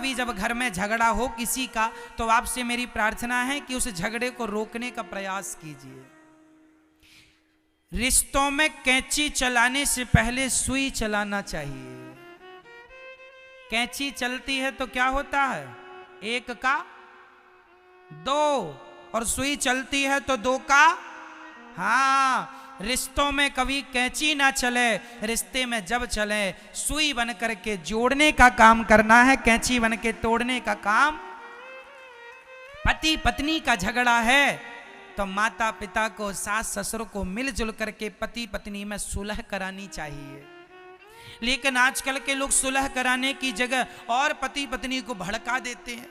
कभी जब घर में झगड़ा हो किसी का, तो आपसे मेरी प्रार्थना है कि उस झगड़े को रोकने का प्रयास कीजिए। रिश्तों में कैंची चलाने से पहले सुई चलाना चाहिए। कैंची चलती है तो क्या होता है, एक का दो, और सुई चलती है तो दो का। हाँ, रिश्तों में कभी कैंची ना चले, रिश्ते में जब चले सुई बन करके जोड़ने का काम करना है, कैंची बन के तोड़ने का काम। पति पत्नी का झगड़ा है तो माता पिता को, सास ससुर को मिलजुल करके पति पत्नी में सुलह करानी चाहिए। लेकिन आजकल के लोग सुलह कराने की जगह और पति पत्नी को भड़का देते हैं।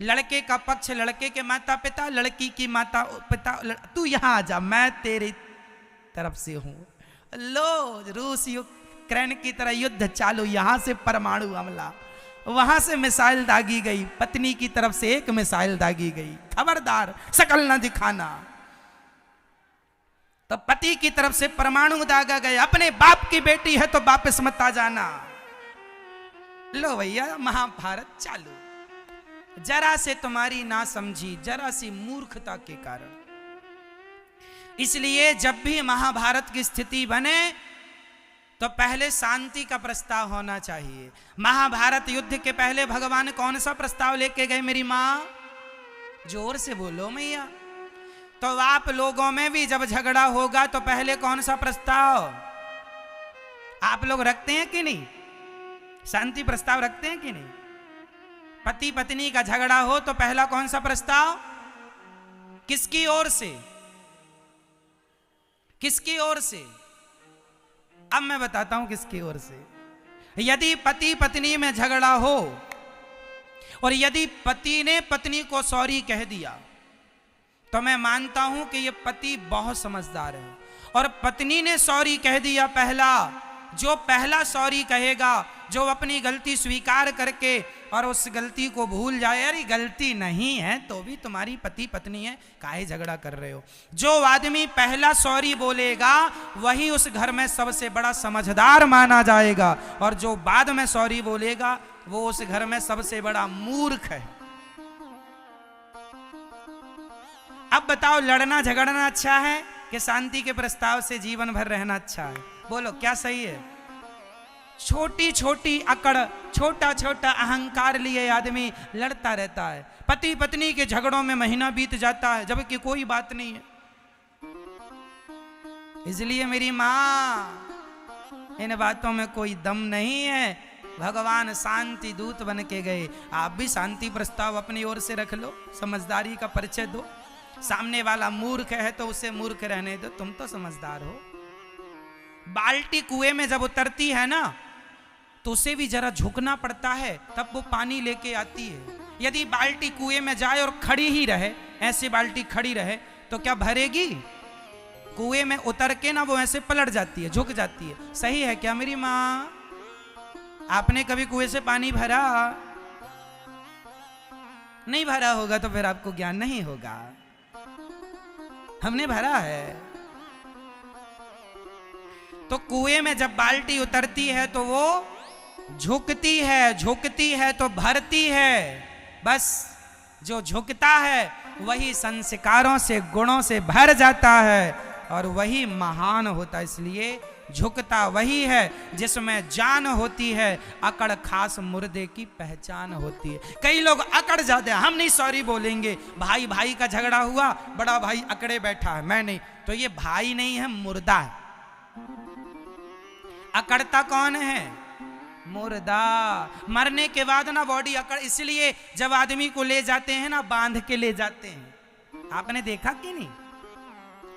लड़के का पक्ष लड़के के माता पिता, लड़की की माता पिता, तू यहां आ जा, मैं तेरी तरफ से हूं। लो, रूस यूक्रेन की तरह युद्ध चालू, यहां से परमाणु हमला, वहां से मिसाइल दागी गई, पत्नी की तरफ से एक मिसाइल दागी गई, खबरदार शकल न दिखाना। तो पति की तरफ से परमाणु दागा गया, अपने बाप की बेटी है तो वापस मत आ जाना। लो भैया, महाभारत चालू। जरा से तुम्हारी ना समझी, जरा सी मूर्खता के कारण। इसलिए जब भी महाभारत की स्थिति बने तो पहले शांति का प्रस्ताव होना चाहिए। महाभारत युद्ध के पहले भगवान कौन सा प्रस्ताव लेके गए मेरी मां? जोर से बोलो मैया। तो आप लोगों में भी जब झगड़ा होगा तो पहले कौन सा प्रस्ताव आप लोग रखते हैं कि नहीं? शांति प्रस्ताव रखते हैं कि नहीं? पति पत्नी का झगड़ा हो तो पहला कौन सा प्रस्ताव, किसकी ओर से? किसकी ओर से? अब मैं बताता हूं किसकी ओर से। यदि पति पत्नी में झगड़ा हो और यदि पति ने पत्नी को सॉरी कह दिया तो मैं मानता हूं कि यह पति बहुत समझदार है। और पत्नी ने सॉरी कह दिया पहला, जो पहला सॉरी कहेगा, जो अपनी गलती स्वीकार करके और उस गलती को भूल जाए, अरे गलती नहीं है तो भी तुम्हारी पति पत्नी है, काहे झगड़ा कर रहे हो, जो आदमी पहला सॉरी बोलेगा वही उस घर में सबसे बड़ा समझदार माना जाएगा, और जो बाद में सॉरी बोलेगा वो उस घर में सबसे बड़ा मूर्ख है। अब बताओ, लड़ना झगड़ना अच्छा है कि शांति के प्रस्ताव से जीवन भर रहना अच्छा है? बोलो क्या सही है? छोटी छोटी अकड़, छोटा छोटा अहंकार लिए आदमी लड़ता रहता है। पति पत्नी के झगड़ों में महीना बीत जाता है जबकि कोई बात नहीं है। इसलिए मेरी मां, इन बातों में कोई दम नहीं है। भगवान शांति दूत बन के गए। आप भी शांति प्रस्ताव अपनी ओर से रख लो, समझदारी का परिचय दो। सामने वाला मूर्ख है तो उसे मूर्ख रहने दो, तुम तो समझदार हो। बाल्टी कुएं में जब उतरती है ना तो उसे भी जरा झुकना पड़ता है, तब वो पानी लेके आती है। यदि बाल्टी कुएं में जाए और खड़ी ही रहे, ऐसे बाल्टी खड़ी रहे, तो क्या भरेगी? कुएं में उतर के ना वो ऐसे पलट जाती है, झुक जाती है। सही है क्या मेरी माँ? आपने कभी कुएं से पानी भरा? नहीं भरा होगा तो फिर आपको ज्ञान नहीं होगा। हमने भरा है। तो कुएं में जब बाल्टी उतरती है तो वो झुकती है, झुकती है तो भरती है। बस जो झुकता है वही संस्कारों से, गुणों से भर जाता है और वही महान होता है। इसलिए झुकता वही है जिसमें जान होती है, अकड़ खास मुर्दे की पहचान होती है। कई लोग अकड़ जाते हैं, हम नहीं सॉरी बोलेंगे। भाई भाई का झगड़ा हुआ, बड़ा भाई अकड़े बैठा है, मैं नहीं, तो ये भाई नहीं है, मुर्दा है। अकड़ता कौन है? मुर्दा। मरने के बाद ना बॉडी अकड़, इसलिए जब आदमी को ले जाते हैं ना, बांध के ले जाते हैं। आपने देखा कि नहीं?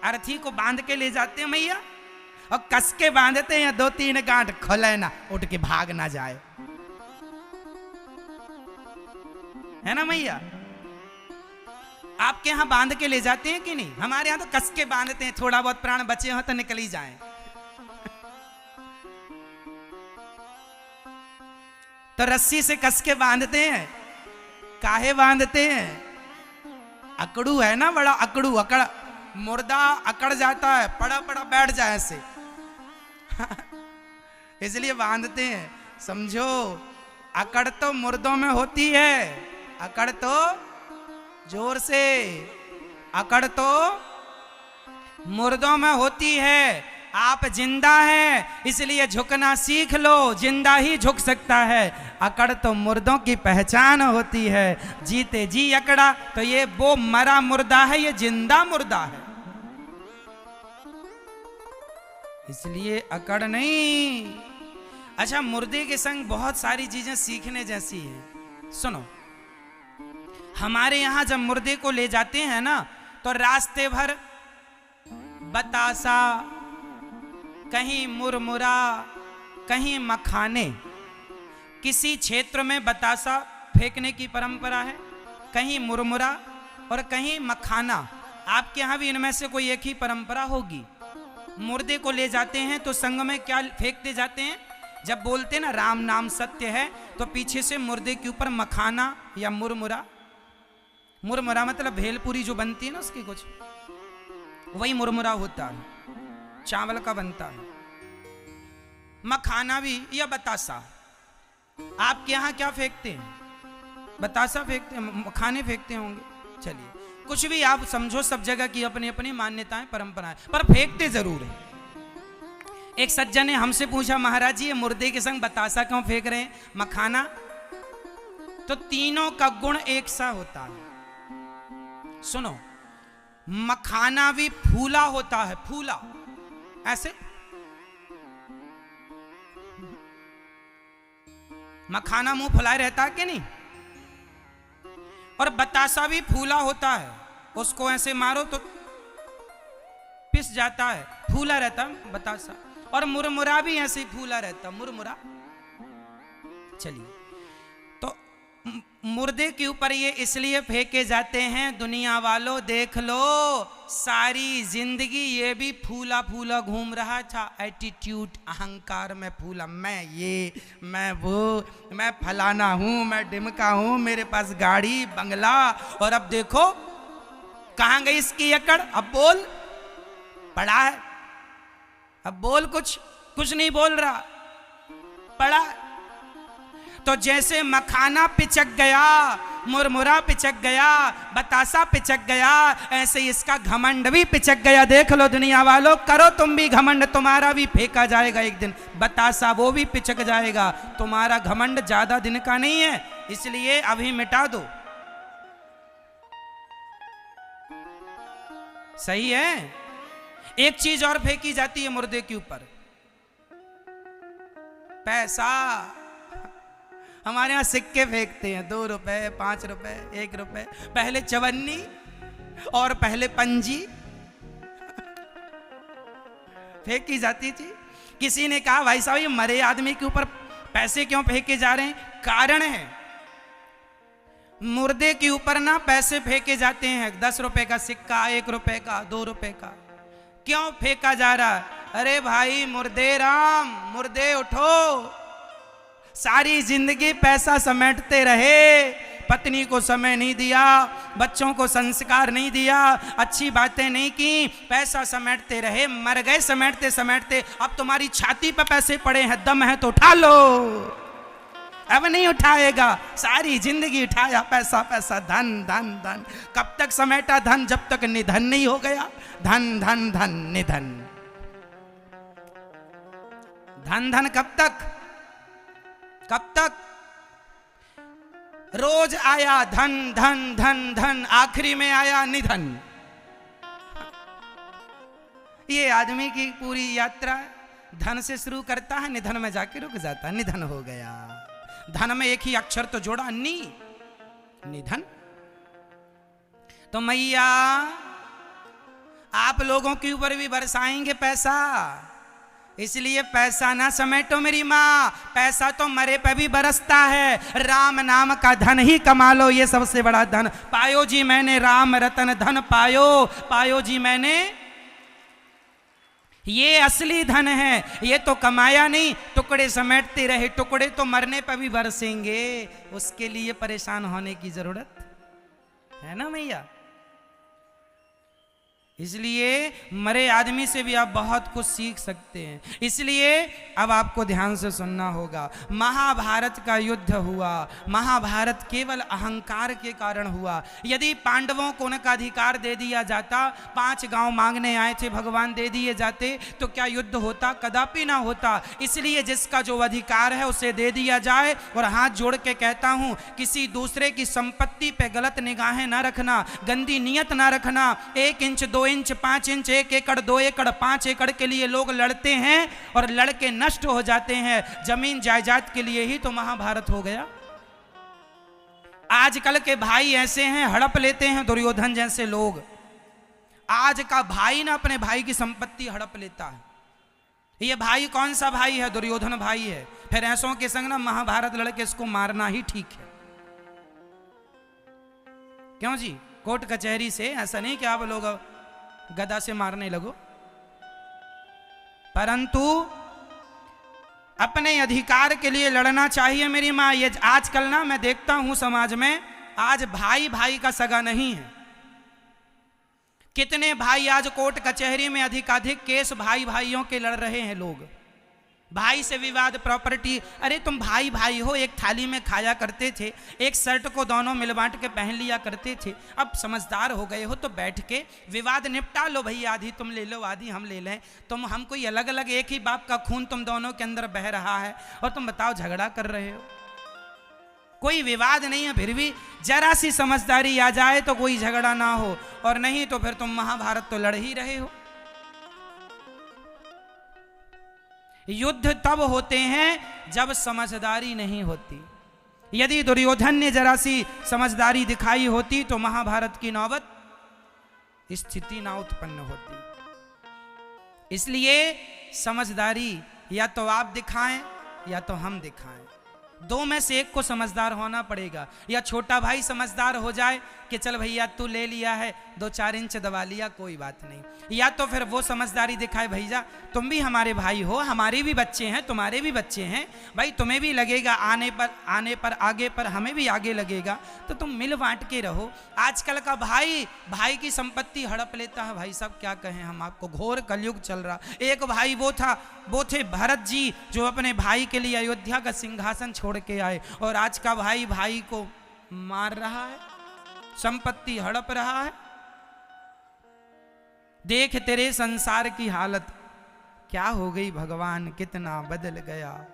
अर्थी को बांध के ले जाते हैं मैया, और कस के बांधते हैं, 2-3 गांठ खोले ना, उठ के भाग ना जाए, है ना मैया? आपके यहां बांध के ले जाते हैं कि नहीं? हमारे यहां तो कस के बांधते हैं, थोड़ा बहुत प्राण बचे हो तो निकल ही जाए। तो रस्सी से कस के बांधते हैं। काहे बांधते हैं? अकड़ू है ना, बड़ा अकड़ू, अकड़, मुर्दा अकड़ जाता है, पड़ा पड़ा बैठ जाए ऐसे इसलिए बांधते हैं। समझो, अकड़ तो मुर्दों में होती है, अकड़ तो जोर से, अकड़ तो मुर्दों में होती है। आप जिंदा हैं इसलिए झुकना सीख लो, जिंदा ही झुक सकता है। अकड़ तो मुर्दों की पहचान होती है, जीते जी अकड़ा तो ये वो मरा मुर्दा है, ये जिंदा मुर्दा है। इसलिए अकड़ नहीं। अच्छा, मुर्दे के संग बहुत सारी चीजें सीखने जैसी है। सुनो, हमारे यहां जब मुर्दे को ले जाते हैं ना तो रास्ते भर बतासा, कहीं मुरमुरा, कहीं मखाने। किसी क्षेत्र में बतासा फेंकने की परंपरा है, कहीं मुरमुरा और कहीं मखाना। आपके यहां भी इनमें से कोई एक ही परंपरा होगी। मुर्दे को ले जाते हैं तो संग में क्या फेंकते जाते हैं? जब बोलते हैं ना राम नाम सत्य है, तो पीछे से मुर्दे के ऊपर मखाना या मुरमुरा, मुरमुरा मतलब भेलपुरी जो बनती है ना उसकी कुछ, वही मुरमुरा होता है, चावल का बनता है। मखाना भी या बतासा। आपके यहां क्या फेंकते हैं? बतासा फेंकते हैं, मखाने फेंकते होंगे। चलिए, कुछ भी आप समझो, सब जगह की अपनी अपनी मान्यताएं परंपराएं, पर फेंकते जरूर है। एक सज्जन ने हमसे पूछा, महाराज जी ये मुर्दे के संग बतासा क्यों फेंक रहे हैं, मखाना? तो तीनों का गुण एक सा होता है। सुनो, मखाना भी फूला होता है, फूला ऐसे। मखाना मुंह फुलाए रहता है कि नहीं? और बतासा भी फूला होता है, उसको ऐसे मारो तो पिस जाता है, फूला रहता है बतासा। और मुरमुरा भी ऐसे ही फूला रहता, मुरमुरा। चलिए, तो मुर्दे के ऊपर ये इसलिए फेंके जाते हैं, दुनिया वालों देख लो, सारी जिंदगी ये भी फूला फूला घूम रहा था। एटीट्यूड, अहंकार में फूला, मैं ये, मैं वो, मैं फलाना हूं, मैं डिमका हूं, मेरे पास गाड़ी बंगला। और अब देखो कहां गई इसकी अकड़। अब बोल, पड़ा है, अब बोल, कुछ नहीं बोल रहा, पड़ा। तो जैसे मखाना पिचक गया, मुरमुरा पिचक गया, बतासा पिचक गया, ऐसे इसका घमंड भी पिचक गया। देख लो दुनिया वालों, करो तुम भी घमंड, तुम्हारा भी फेंका जाएगा एक दिन। बतासा वो भी पिचक जाएगा। तुम्हारा घमंड ज्यादा दिन का नहीं है, इसलिए अभी मिटा दो। सही है। एक चीज और फेंकी जाती है मुर्दे के ऊपर, पैसा। हमारे यहां सिक्के फेंकते हैं, 2 रुपए, 5 रुपए, 1 रुपए, पहले चवन्नी और पहले पंजी फेंकी जाती थी। किसी ने कहा, भाई साहब ये मरे आदमी के ऊपर पैसे क्यों फेंके जा रहे हैं? कारण है, मुर्दे के ऊपर ना पैसे फेंके जाते हैं। 10 रुपए का सिक्का, 1 रुपए का, 2 रुपए का, क्यों फेंका जा रहा है? अरे भाई मुर्दे राम, मुर्दे उठो। सारी जिंदगी पैसा समेटते रहे, पत्नी को समय नहीं दिया, बच्चों को संस्कार नहीं दिया, अच्छी बातें नहीं की, पैसा समेटते रहे, मर गए समेटते समेटते। अब तुम्हारी छाती पर पैसे पड़े हैं, दम है तो उठा लो। अब नहीं उठाएगा, सारी जिंदगी उठाया पैसा पैसा, धन धन धन। कब तक समेटा धन? जब तक निधन नहीं हो गया। धन धन धन निधन, धन धन कब तक? कब तक? रोज आया धन धन धन धन, आखिरी में आया निधन। ये आदमी की पूरी यात्रा धन से शुरू करता है, निधन में जाके रुक जाता है। निधन हो गया। धन में एक ही अक्षर तो जोड़ा, नी, निधन। तो मैया आप लोगों के ऊपर भी बरसाएंगे पैसा, इसलिए पैसा ना समेटो मेरी माँ। पैसा तो मरे पे भी बरसता है। राम नाम का धन ही कमा लो, ये सबसे बड़ा धन। पायो जी मैंने राम रतन धन पायो, पायो जी मैंने, ये असली धन है। ये तो कमाया नहीं, टुकड़े समेटते रहे। टुकड़े तो मरने पर भी बरसेंगे, उसके लिए परेशान होने की जरूरत है ना मैया। इसलिए मरे आदमी से भी आप बहुत कुछ सीख सकते हैं। इसलिए अब आपको ध्यान से सुनना होगा। महाभारत का युद्ध हुआ, महाभारत केवल अहंकार के कारण हुआ। यदि पांडवों को उनका अधिकार दे दिया जाता, 5 गांव मांगने आए थे भगवान, दे दिए जाते, तो क्या युद्ध होता? कदापि ना होता। इसलिए जिसका जो अधिकार है उसे दे दिया जाए। और हाथ जोड़ के कहता हूं, किसी दूसरे की संपत्ति पे गलत निगाहें ना रखना, गंदी नियत ना रखना। 1 इंच 2 इंच 5 इंच 1 एकड़ 2 एकड़ 5 एकड़ के लिए लोग लड़ते हैं और लड़के नष्ट हो जाते हैं। जमीन जायदाद के लिए ही तो महाभारत हो गया। आजकल के भाई ऐसे हैं, हड़प लेते हैं दुर्योधन जैसे लोग। आज का भाई ना अपने भाई की संपत्ति हड़प लेता है। ये भाई कौन सा भाई है? दुर्योधन भाई है। फिर ऐसों के संग ना महाभारत लड़के इसको मारना ही ठीक है। क्यों जी? कोर्ट कचहरी से ऐसा नहीं कि आप लोग गदा से मारने लगो, परंतु अपने अधिकार के लिए लड़ना चाहिए। मेरी माँ, ये आजकल ना मैं देखता हूं समाज में, आज भाई भाई का सगा नहीं है। कितने भाई आज कोर्ट कचहरी में अधिकाधिक केस भाई भाइयों के लड़ रहे हैं लोग। भाई से विवाद, प्रॉपर्टी। अरे तुम भाई भाई हो, एक थाली में खाया करते थे, एक शर्ट को दोनों मिल बांट के पहन लिया करते थे। अब समझदार हो गए हो तो बैठ के विवाद निपटा लो भाई। आधी तुम ले लो, आधी हम ले लें। तुम हम कोई अलग अलग, एक ही बाप का खून तुम दोनों के अंदर बह रहा है और तुम बताओ झगड़ा कर रहे हो। कोई विवाद नहीं है, फिर भी जरा सी समझदारी आ जाए तो कोई झगड़ा ना हो, और नहीं तो फिर तुम महाभारत तो लड़ ही रहे हो। युद्ध तब होते हैं जब समझदारी नहीं होती। यदि दुर्योधन ने जरा सी समझदारी दिखाई होती तो महाभारत की नौबत स्थिति ना उत्पन्न होती। इसलिए समझदारी या तो आप दिखाएं या तो हम दिखाएं, दो में से एक को समझदार होना पड़ेगा। या छोटा भाई समझदार हो जाए कि चल भैया तू ले लिया है, 2-4 इंच दबा लिया, कोई बात नहीं। या तो फिर वो समझदारी दिखाए, भैया तुम भी हमारे भाई हो, हमारे भी बच्चे हैं, तुम्हारे भी बच्चे हैं, भाई तुम्हें भी लगेगा आने पर आगे पर हमें भी आगे लगेगा, तो तुम मिल बांट के रहो। आजकल का भाई भाई की संपत्ति हड़प लेता है। भाई साहब क्या कहें हम आपको, घोर कलयुग चल रहा। एक भाई वो थे भरत जी, जो अपने भाई के लिए अयोध्या का सिंहासन छोड़ के आए, और आज का भाई भाई को मार रहा है, संपत्ति हड़प रहा है। देख तेरे संसार की हालत क्या हो गई भगवान, कितना बदल गया।